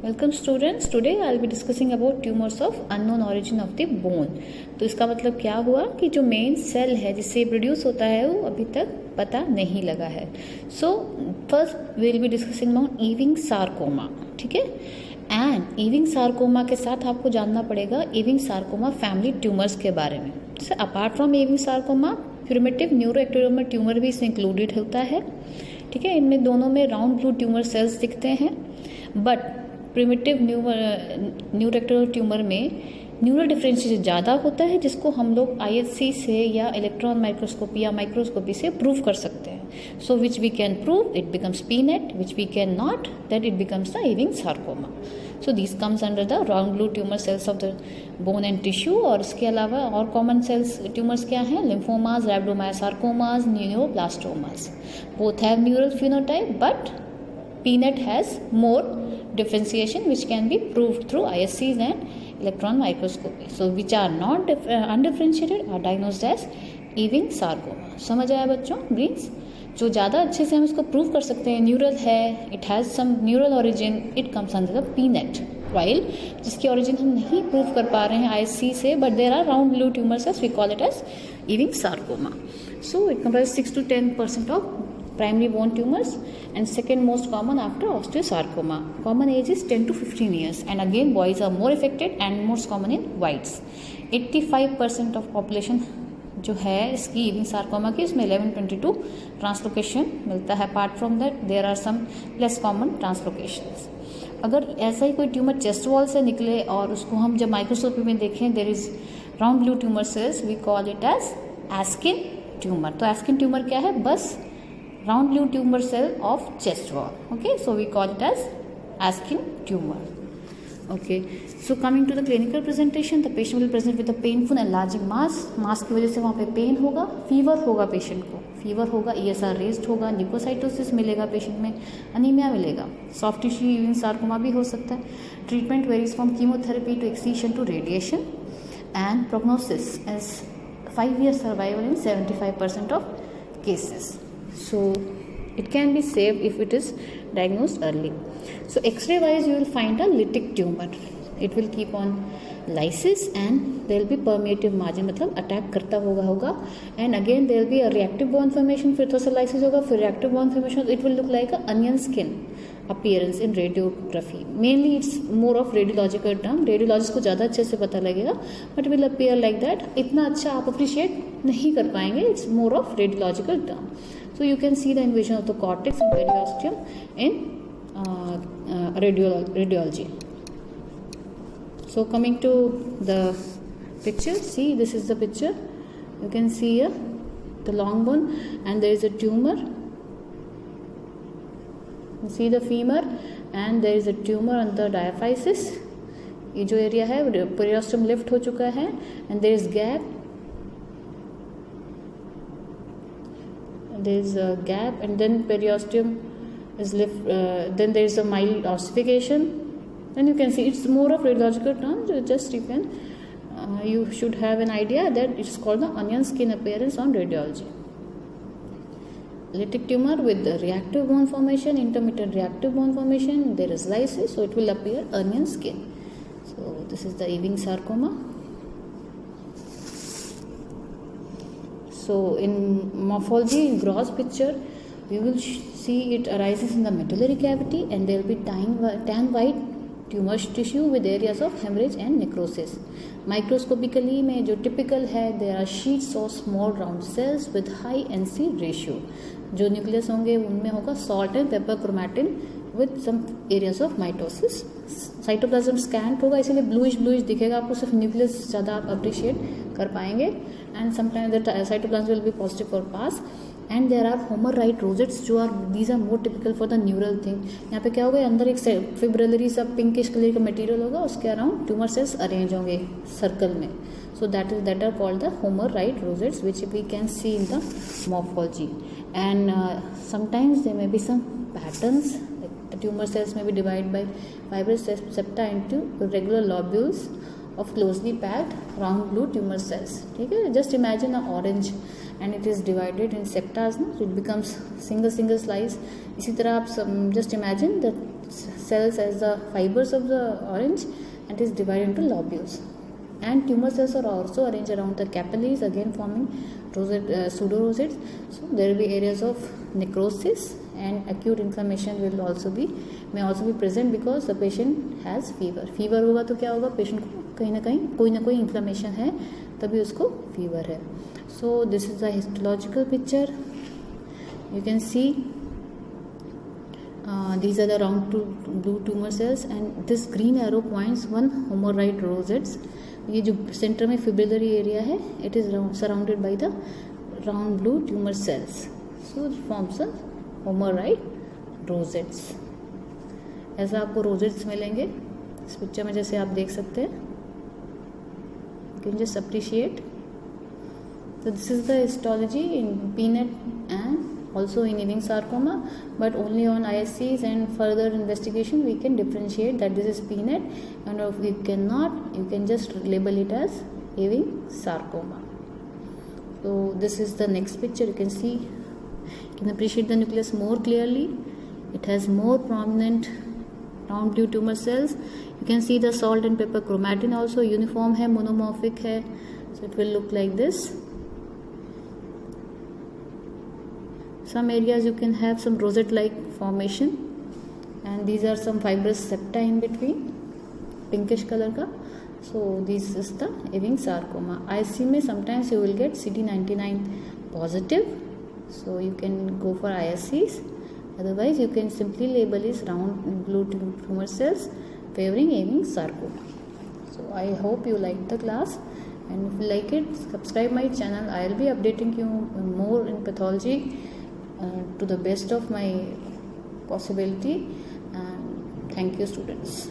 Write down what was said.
Welcome students, today I will be discussing about tumours of unknown origin of the bone. तो इसका मतलब क्या हुआ कि जो मेन सेल है जिससे प्रोड्यूस होता है वो अभी तक पता नहीं लगा है। So first we will be discussing about Ewing sarcoma, ठीक है। एंड इविंग सार्कोमा के साथ आपको जानना पड़ेगा इविंग सार्कोमा फैमिली ट्यूमर्स के बारे में। So apart from Ewing sarcoma primitive neuroectodermal tumour भी इसमें इंक्लूडेड होता है, ठीक है। इनमें दोनों में राउंड ब्लू ट्यूमर सेल्स दिखते हैं, बट प्रिमिटिव न्यूरोएक्टोडर्मल ट्यूमर में न्यूरल डिफरेंशिएशन ज़्यादा होता है, जिसको हम लोग IHC से या इलेक्ट्रॉन माइक्रोस्कोपी या माइक्रोस्कोपी से प्रूव कर सकते हैं। So which we can prove it becomes PNET, which we can not, that it becomes the Ewing sarcoma. So this comes under the round blue tumour cells of the bone and tissue. और इसके अलावा और common cells tumours क्या हैं? Lymphomas, rhabdomyosarcomas, neuroblastomas. Both have neural phenotype, but PNET has more differentiation which can be proved through ISCs and electron microscopy. So which are not undifferentiated are diagnosed as Ewing sarcoma. समझ आया बच्चों? Means जो ज़्यादा अच्छे से हम इसको prove कर सकते हैं, न्यूरल है, it has some neural origin, it comes under the PNET. While जिसकी ओरिजिन हम नहीं प्रूव कर पा रहे हैं ISC से, but there are round blue tumours we call it as Ewing sarcoma. So it comprises 6 to 10% of primary bone tumors and second most common after osteosarcoma. Common age is 10 to 15 years, and again boys are more affected and most common in whites. 85% of population जो है इसकी इविंग sarcoma की, इसमें 1122 translocation मिलता है। Apart from that there are some less common translocations. अगर ऐसा ही कोई ट्यूमर चेस्ट वॉल से निकले और उसको हम जब माइक्रोस्कोपी में देखें, there is round blue tumour cells, we call it as Askin tumour. तो एस्किन ट्यूमर क्या है? बस round blue tumor cell of chest wall. Okay, so we call it as Askin tumor. Okay, so coming to the clinical presentation, the patient will present with a painful enlarging mass. मास की वजह से वहाँ पे pen होगा, fever होगा, patient को fever होगा, ESR raised होगा, ल्यूकोसाइटोसिस मिलेगा पेशेंट में, अनीमिया मिलेगा, सॉफ्ट टिश्यू इविंग सार्कोमा भी हो सकता है। Treatment varies from chemotherapy to excision to radiation, and prognosis as 5 year survival in 75% of cases. So it can be saved if it is diagnosed early. So X-ray wise you will find a lytic tumor. It will keep on lysis and there will be permeative margin, मतलब attack करता होगा and again there will be a reactive bone formation. फिर थोड़ा सा lysis होगा, फिर reactive bone formation. It will look like a onion skin appearance in radiography. Mainly it's more of radiological term. Radiologist को ज़्यादा अच्छे से पता लगेगा, but will appear like that. इतना अच्छा आप appreciate नहीं कर पाएंगे. It's more of radiological term. So you can see the invasion of the cortex and periosteum in radiology. So coming to the picture, see this is the picture. You can see here the long bone and there is a tumor. You see the femur and there is a tumor on the diaphysis. ये जो area है periosteum lift हो चुका है and there is gap. There is a gap and then periosteum is lift, then there is a mild ossification, and you can see it's more of radiological term. Just you should have an idea that it's called the onion skin appearance on radiology. Lytic tumor with the reactive bone formation, intermittent reactive bone formation, there is lysis, so it will appear onion skin. So this is the Ewing sarcoma. So in morphology, in gross picture, we will see it arises in the medullary cavity and there will be tan white tumorous tissue with areas of hemorrhage and necrosis. Microscopically में जो typical है, there are sheets of small round cells with high NC ratio. जो nucleus होंगे उनमें होगा salt and pepper chromatin with some areas of mitosis. Cytoplasm scent होगा, इसीलिए bluish दिखेगा आपको, सिर्फ न्यूक्लियस ज़्यादा आप अप्रिशिएट कर पाएंगे. And sometimes the cytoplasm will be positive for PAS and there are Homer Wright rosettes जो are these are more typical for the neural thing. यहाँ पे क्या होगा, अंदर एक फिब्रिलरी सा पिंकिश कलर का मटेरियल होगा, उसके अराउंड ट्यूमर सेल्स अरेंज होंगे सर्कल में. So that are called the Homer right rosettes, which we can see in the morphology. And sometimes there may be some patterns. Like the tumor cells may be divided by fibrous septa into regular lobules of closely packed round blue tumor cells. Okay? Just imagine an orange and it is divided in septas, no? So it becomes single slice. इसी तरह आप just imagine that cells as the fibers of the orange and is divided into lobules. And tumor cells are also arranged around the capillaries, again forming pseudo-rosettes. So there will be areas of necrosis, and acute inflammation may also be present because the patient has fever. Fever होगा तो क्या होगा, patient को कहीं ना कोई inflammation है, तभी उसको फीवर है. So this is the histological picture. You can see these are the round blue tumor cells, and this green arrow points one hemorrhoid rosettes. ये जो सेंटर में फिब्रिलरी एरिया है, it is surrounded by the round blue tumor cells. So it forms a hemorrhoid rosettes. ऐसा आपको rosettes मिलेंगे इस picture में, जैसे आप देख सकते हैं. You can just appreciate. So this is the histology in peanut and also in Ewing sarcoma, but only on ISCs and further investigation we can differentiate that this is peanut, and if we cannot, you can just label it as Ewing sarcoma. So this is the next picture. You can see, you can appreciate the nucleus more clearly. It has more prominent round blue tumor cells. You can see the salt and pepper chromatin also uniform है, monomorphic है. So it will look like this. Some areas you can have some rosette-like formation, and these are some fibrous septa in between, pinkish color का. So this is the Ewing sarcoma. IC में sometimes you will get CD99 positive, so you can go for ISCs. Otherwise you can simply label as round blue tumor cells favoring Ewing sarcoma. So I hope you liked the class, and if you like it, subscribe my channel. I will be updating you more in pathology to the best of my possibility. And thank you, students.